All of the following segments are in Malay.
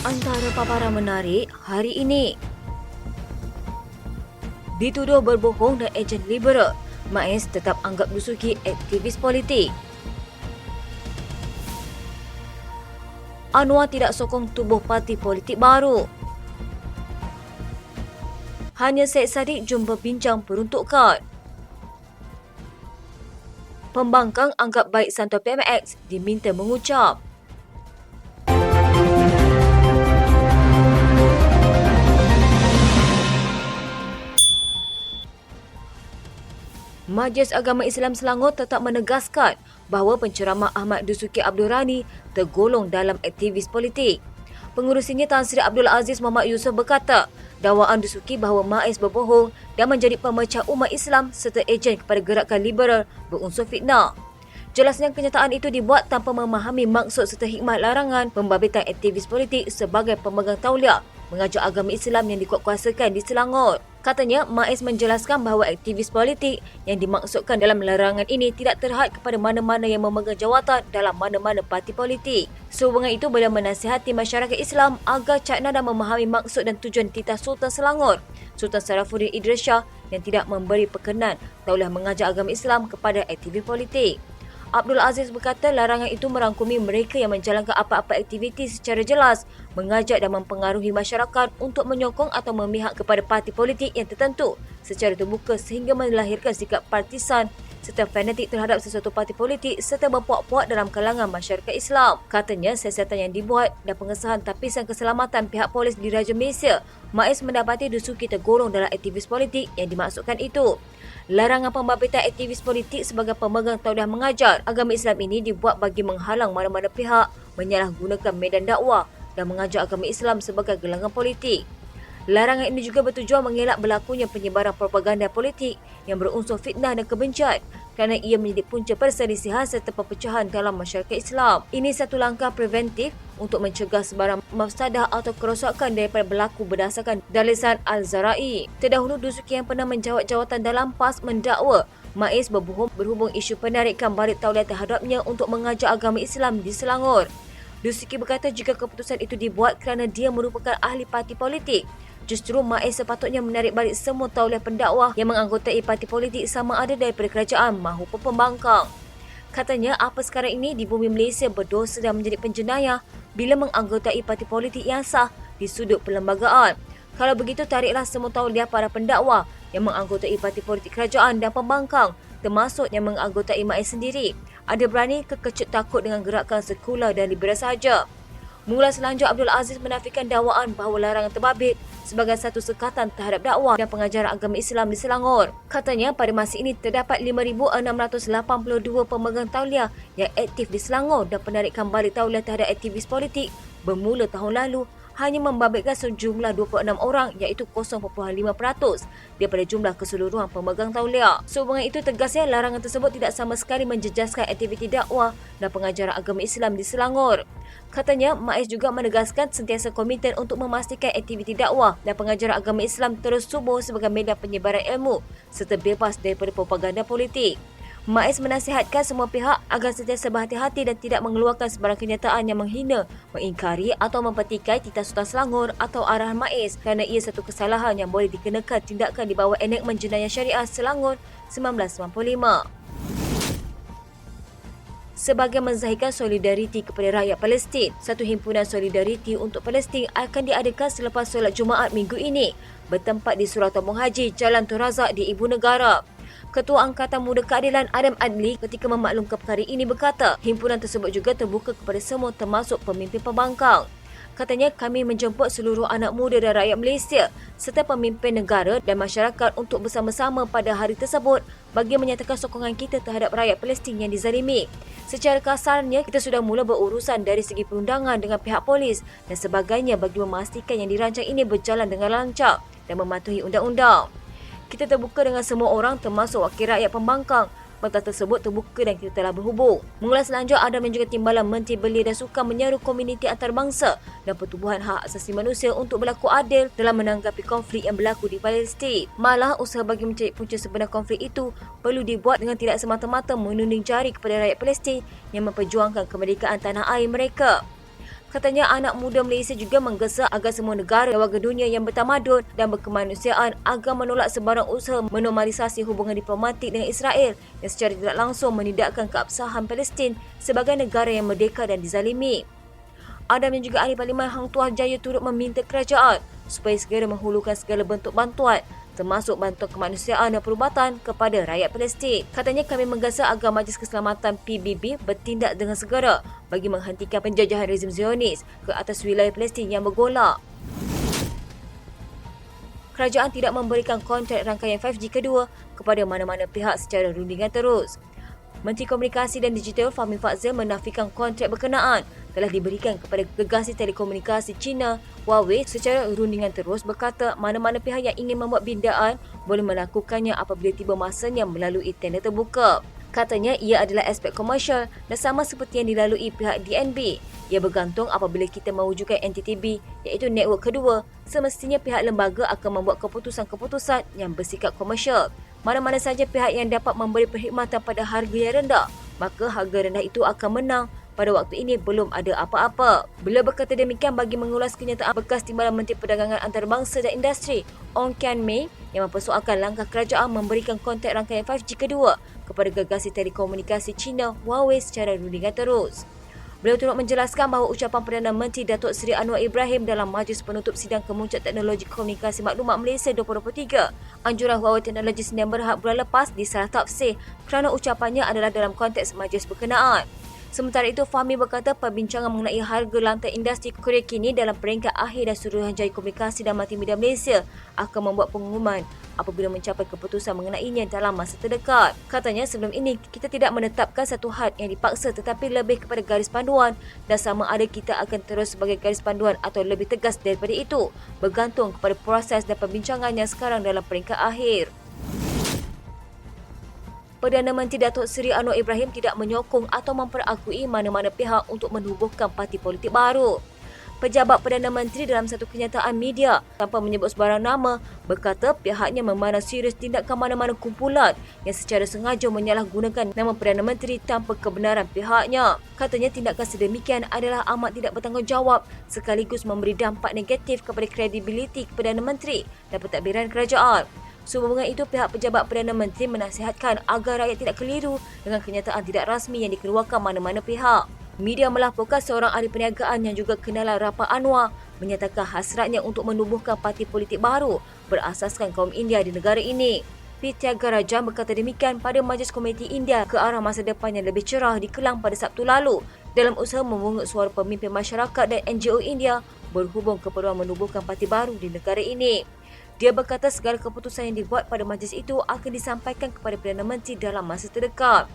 Antara paparan menarik hari ini. Dituduh berbohong dan ejen liberal, MAS tetap anggap Dusuki aktivis politik. Anwar tidak sokong tubuh parti politik baru. Hanya Syed Saddiq jumpa bincang peruntukan. Pembangkang anggap baik Santo PMX diminta mengucap. Majlis Agama Islam Selangor tetap menegaskan bahawa penceramah Ahmad Dusuki Abdul Rani tergolong dalam aktivis politik. Pengurusinya Tan Sri Abdul Aziz Muhammad Yusof berkata, dakwaan Dusuki bahawa MAS berbohong dan menjadi pemecah umat Islam serta ejen kepada gerakan liberal berunsur fitnah. Jelasnya kenyataan itu dibuat tanpa memahami maksud serta hikmat larangan pembabitkan aktivis politik sebagai pemegang tauliah mengajar agama Islam yang dikuatkuasakan di Selangor. Katanya, MAS menjelaskan bahawa aktivis politik yang dimaksudkan dalam larangan ini tidak terhad kepada mana-mana yang memegang jawatan dalam mana-mana parti politik. Sehubungan itu, beliau menasihati masyarakat Islam agar cakna dan memahami maksud dan tujuan titah Sultan Selangor, Sultan Sarafuddin Idris Shah, yang tidak memberi perkenan tauliah mengajar agama Islam kepada aktivis politik. Abdul Aziz berkata larangan itu merangkumi mereka yang menjalankan apa-apa aktiviti secara jelas, mengajak dan mempengaruhi masyarakat untuk menyokong atau memihak kepada parti politik yang tertentu secara terbuka sehingga melahirkan sikap partisan serta fanatik terhadap sesuatu parti politik serta berpuak-puak dalam kalangan masyarakat Islam. Katanya, siasatan yang dibuat dan pengesahan tapisan keselamatan pihak polis di Raja Malaysia, MAS mendapati Dusuki tergolong dalam aktivis politik yang dimaksudkan itu. Larangan pembabitan aktivis politik sebagai pemegang tauliah mengajar agama Islam ini dibuat bagi menghalang mana-mana pihak menyalahgunakan medan dakwah dan mengajar agama Islam sebagai gelangan politik. Larangan ini juga bertujuan mengelak berlakunya penyebaran propaganda politik yang berunsur fitnah dan kebencian kerana ia menjadi punca perselisihan serta perpecahan dalam masyarakat Islam. Ini satu langkah preventif untuk mencegah sebarang mafsadah atau kerosakan daripada berlaku berdasarkan dalisan Al-Zarai. Terdahulu, Dusuki yang pernah menjawat jawatan dalam PAS mendakwa MAS berbohong berhubung isu penarikan balik tauliah terhadapnya untuk mengajar agama Islam di Selangor. Dusuki berkata jika keputusan itu dibuat kerana dia merupakan ahli parti politik, justru MAS sepatutnya menarik balik semua tauliah pendakwah yang menganggotai parti politik sama ada daripada kerajaan maupun pembangkang. Katanya, apa sekarang ini di bumi Malaysia berdosa dan menjadi penjenayah bila menganggotai parti politik yang sah di sudut perlembagaan. Kalau begitu, tariklah semua tauliah para pendakwah yang menganggotai parti politik kerajaan dan pembangkang, termasuk yang menganggotai MAS sendiri. Ada berani kekecut takut dengan gerakan sekular dan liberal sahaja. Mula selanjutnya, Abdul Aziz menafikan dakwaan bahawa larangan terbabit sebagai satu sekatan terhadap dakwah dan pengajaran agama Islam di Selangor. Katanya, pada masa ini terdapat 5,682 pemegang tauliah yang aktif di Selangor dan penarikan balik tauliah terhadap aktivis politik bermula tahun lalu hanya membabitkan sejumlah 26 orang iaitu 0.5% daripada jumlah keseluruhan pemegang tauliah. Sehubungan itu, tegasnya larangan tersebut tidak sama sekali menjejaskan aktiviti dakwah dan pengajaran agama Islam di Selangor. Katanya, MAS juga menegaskan sentiasa komiten untuk memastikan aktiviti dakwah dan pengajaran agama Islam terus subuh sebagai media penyebaran ilmu serta bebas daripada propaganda politik. MAS menasihatkan semua pihak agar sentiasa berhati-hati dan tidak mengeluarkan sebarang kenyataan yang menghina, mengingkari atau mempertikai titah Sultan Selangor atau arahan MAS kerana ia satu kesalahan yang boleh dikenakan tindakan di bawah enakmen jenayah syariah Selangor 1995. Sebagai menzahirkan solidariti kepada rakyat Palestin, satu himpunan solidariti untuk Palestin akan diadakan selepas solat Jumaat minggu ini bertempat di Surau Tabung Haji, Jalan Tun Razak di Ibu Negara. Ketua Angkatan Muda Keadilan Adam Adli ketika memaklumkan perkara ini berkata, himpunan tersebut juga terbuka kepada semua termasuk pemimpin pembangkang. Katanya, kami menjemput seluruh anak muda dan rakyat Malaysia serta pemimpin negara dan masyarakat untuk bersama-sama pada hari tersebut bagi menyatakan sokongan kita terhadap rakyat Palestin yang dizalimi. Secara kasarnya, kita sudah mula berurusan dari segi perundangan dengan pihak polis dan sebagainya bagi memastikan yang dirancang ini berjalan dengan lancar dan mematuhi undang-undang. Kita terbuka dengan semua orang termasuk wakil rakyat pembangkang. Perintah tersebut terbuka dan kita telah berhubung. Mula selanjutnya, Adam dan juga Timbalan Menteri Belia dan Sukan menyeru komuniti antarabangsa dan pertubuhan hak asasi manusia untuk berlaku adil dalam menanggapi konflik yang berlaku di Palestin. Malah, usaha bagi mencari punca sebenar konflik itu perlu dibuat dengan tidak semata-mata menunding jari kepada rakyat Palestin yang memperjuangkan kemerdekaan tanah air mereka. Katanya anak muda Malaysia juga menggesa agar semua negara dan warga dunia yang bertamadun dan berkemanusiaan agar menolak sebarang usaha menormalisasi hubungan diplomatik dengan Israel yang secara tidak langsung menidakkan keabsahan Palestin sebagai negara yang merdeka dan dizalimi. Adam dan juga Ahli Parlimen Hang Tuah Jaya turut meminta kerajaan supaya segera menghulurkan segala bentuk bantuan termasuk bantuan kemanusiaan dan perubatan kepada rakyat Palestin. Katanya kami menggesa agar Majlis Keselamatan PBB bertindak dengan segera bagi menghentikan penjajahan rezim Zionis ke atas wilayah Palestin yang bergolak. Kerajaan tidak memberikan kontrak rangkaian 5G kedua kepada mana-mana pihak secara rundingan terus. Menteri Komunikasi dan Digital Fahmi Fadzil menafikan kontrak berkenaan telah diberikan kepada gegasi telekomunikasi China Huawei secara rundingan terus, berkata mana-mana pihak yang ingin membuat bindaan boleh melakukannya apabila tiba masanya melalui tender terbuka. Katanya ia adalah aspek komersial dan sama seperti yang dilalui pihak DNB. Ia bergantung apabila kita mewujudkan NTTB iaitu network kedua, semestinya pihak lembaga akan membuat keputusan-keputusan yang bersikap komersial. Mana-mana saja pihak yang dapat memberi perkhidmatan pada harga yang rendah, maka harga rendah itu akan menang. Pada waktu ini belum ada apa-apa. Beliau berkata demikian bagi mengulas kenyataan bekas Timbalan Menteri Perdagangan Antarabangsa dan Industri Ong Kian Mei yang mempersoalkan langkah kerajaan memberikan kontrak rangkaian 5G kedua kepada gegasi telekomunikasi China Huawei secara rundingan terus. Beliau turut menjelaskan bahawa ucapan Perdana Menteri Datuk Seri Anwar Ibrahim dalam Majlis Penutup Sidang Kemuncak Teknologi Komunikasi Maklumat Malaysia 2023, anjuran Huawei Teknologi Sdn Bhd bulan lepas disalah tafsir kerana ucapannya adalah dalam konteks majlis berkenaan. Sementara itu, Fahmi berkata perbincangan mengenai harga lantai industri Korea kini dalam peringkat akhir dan Suruhanjaya Komunikasi dan Multimedia Malaysia akan membuat pengumuman apabila mencapai keputusan mengenainya dalam masa terdekat. Katanya sebelum ini kita tidak menetapkan satu had yang dipaksa tetapi lebih kepada garis panduan dan sama ada kita akan terus sebagai garis panduan atau lebih tegas daripada itu bergantung kepada proses dan perbincangan yang sekarang dalam peringkat akhir. Perdana Menteri Datuk Seri Anwar Ibrahim tidak menyokong atau memperakui mana-mana pihak untuk menubuhkan parti politik baru. Pejabat Perdana Menteri dalam satu kenyataan media tanpa menyebut sebarang nama berkata pihaknya memandang serius tindakan mana-mana kumpulan yang secara sengaja menyalahgunakan nama Perdana Menteri tanpa kebenaran pihaknya. Katanya tindakan sedemikian adalah amat tidak bertanggungjawab sekaligus memberi dampak negatif kepada kredibiliti Perdana Menteri dan pentadbiran kerajaan. Sehubungan itu, pihak pejabat Perdana Menteri menasihatkan agar rakyat tidak keliru dengan kenyataan tidak rasmi yang dikeluarkan mana-mana pihak. Media melaporkan seorang ahli perniagaan yang juga kenalan rapat Anwar menyatakan hasratnya untuk menubuhkan parti politik baru berasaskan kaum India di negara ini. P. Thiagarajan berkata demikian pada Majlis Komiti India ke arah masa depan yang lebih cerah di Kelang pada Sabtu lalu dalam usaha memungut suara pemimpin masyarakat dan NGO India berhubung keperluan menubuhkan parti baru di negara ini. Dia berkata segala keputusan yang dibuat pada majlis itu akan disampaikan kepada Perdana Menteri dalam masa terdekat.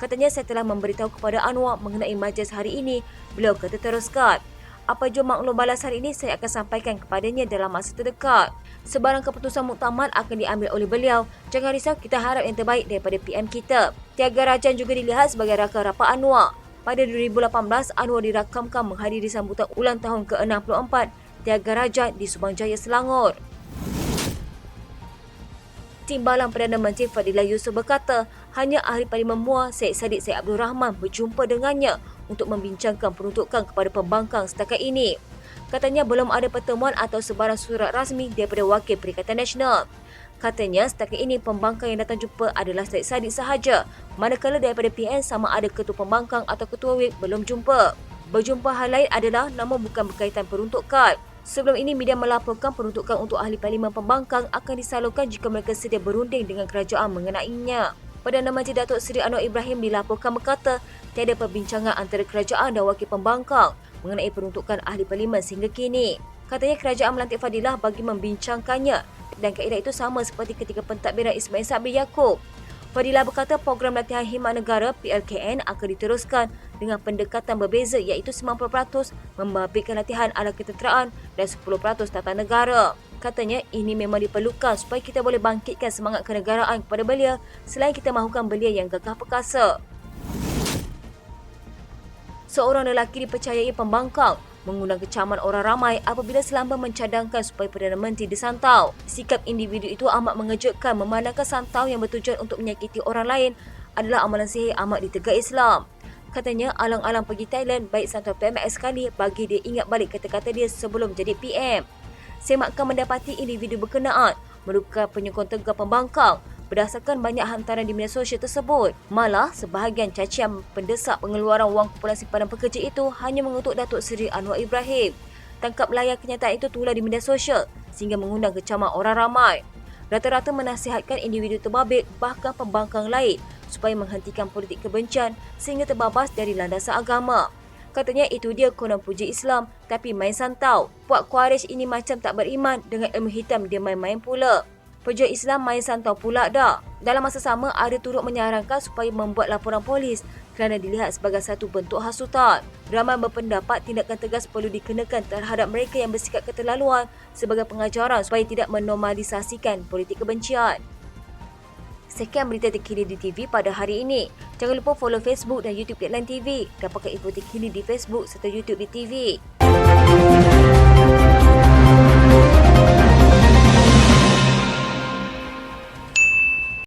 Katanya saya telah memberitahu kepada Anwar mengenai majlis hari ini. Beliau kata teruskan, apa jua maklum balas hari ini saya akan sampaikan kepadanya dalam masa terdekat. Sebarang keputusan muktamad akan diambil oleh beliau. Jangan risau, kita harap yang terbaik daripada PM kita. Thiagarajan juga dilihat sebagai rakan rapat Anwar. Pada 2018, Anwar dirakamkan menghadiri sambutan ulang tahun ke-64 Thiagarajan di Subang Jaya, Selangor. Timbalan Perdana Menteri Fadilah Yusof berkata hanya Ahli Parlimen MUA Syed Saddiq Syed Abdul Rahman berjumpa dengannya untuk membincangkan peruntukan kepada pembangkang setakat ini. Katanya belum ada pertemuan atau sebarang surat rasmi daripada Wakil Perikatan Nasional. Katanya setakat ini pembangkang yang datang jumpa adalah Syed Saddiq sahaja, manakala daripada PN sama ada ketua pembangkang atau ketua WIP belum jumpa. Berjumpa hal lain adalah namun bukan berkaitan peruntukan. Sebelum ini, media melaporkan peruntukan untuk ahli parlimen pembangkang akan disalurkan jika mereka sedia berunding dengan kerajaan mengenainya. Perdana Menteri Datuk Seri Anwar Ibrahim dilaporkan berkata tiada perbincangan antara kerajaan dan wakil pembangkang mengenai peruntukan ahli parlimen sehingga kini. Katanya kerajaan melantik Fadilah bagi membincangkannya dan kaedah itu sama seperti ketika pentadbiran Ismail Sabri Yaakob. Fadilah berkata program latihan khidmat negara PLKN akan diteruskan dengan pendekatan berbeza iaitu 90% membabitkan latihan ala ketenteraan dan 10% tata negara. Katanya ini memang diperlukan supaya kita boleh bangkitkan semangat kenegaraan kepada belia selain kita mahukan belia yang gagah perkasa. Seorang lelaki dipercayai pembangkang mengundang kecaman orang ramai apabila selamba mencadangkan supaya Perdana Menteri disantau. Sikap individu itu amat mengejutkan memandangkan santau yang bertujuan untuk menyakiti orang lain adalah amalan sihir amat ditegak Islam. Katanya alang-alang pergi Thailand, baik santau PMX sekali bagi dia ingat balik kata-kata dia sebelum jadi PM. Semakkan mendapati individu berkenaan merupakan penyokong tegar pembangkang berdasarkan banyak hantaran di media sosial tersebut. Malah, sebahagian cacian pendesak pengeluaran wang kumpulan simpanan pekerja itu hanya mengutuk Datuk Seri Anwar Ibrahim. Tangkap layar kenyataan itu tular di media sosial sehingga mengundang kecaman orang ramai. Rata-rata menasihatkan individu terbabit bahkan pembangkang lain supaya menghentikan politik kebencian sehingga terbabas dari landasan agama. Katanya itu dia konon puji Islam tapi main santau. Puak Khawarij ini macam tak beriman, dengan ilmu hitam dia main-main pula. Pejuang Islam main santau pula dah. Dalam masa sama, ada turut menyarankan supaya membuat laporan polis kerana dilihat sebagai satu bentuk hasutan. Ramai berpendapat tindakan tegas perlu dikenakan terhadap mereka yang bersikap keterlaluan sebagai pengajaran supaya tidak menormalisasikan politik kebencian. Sekian berita terkini di TV pada hari ini. Jangan lupa follow Facebook dan YouTube Deadline TV. Dapatkan info terkini di Facebook serta YouTube di TV.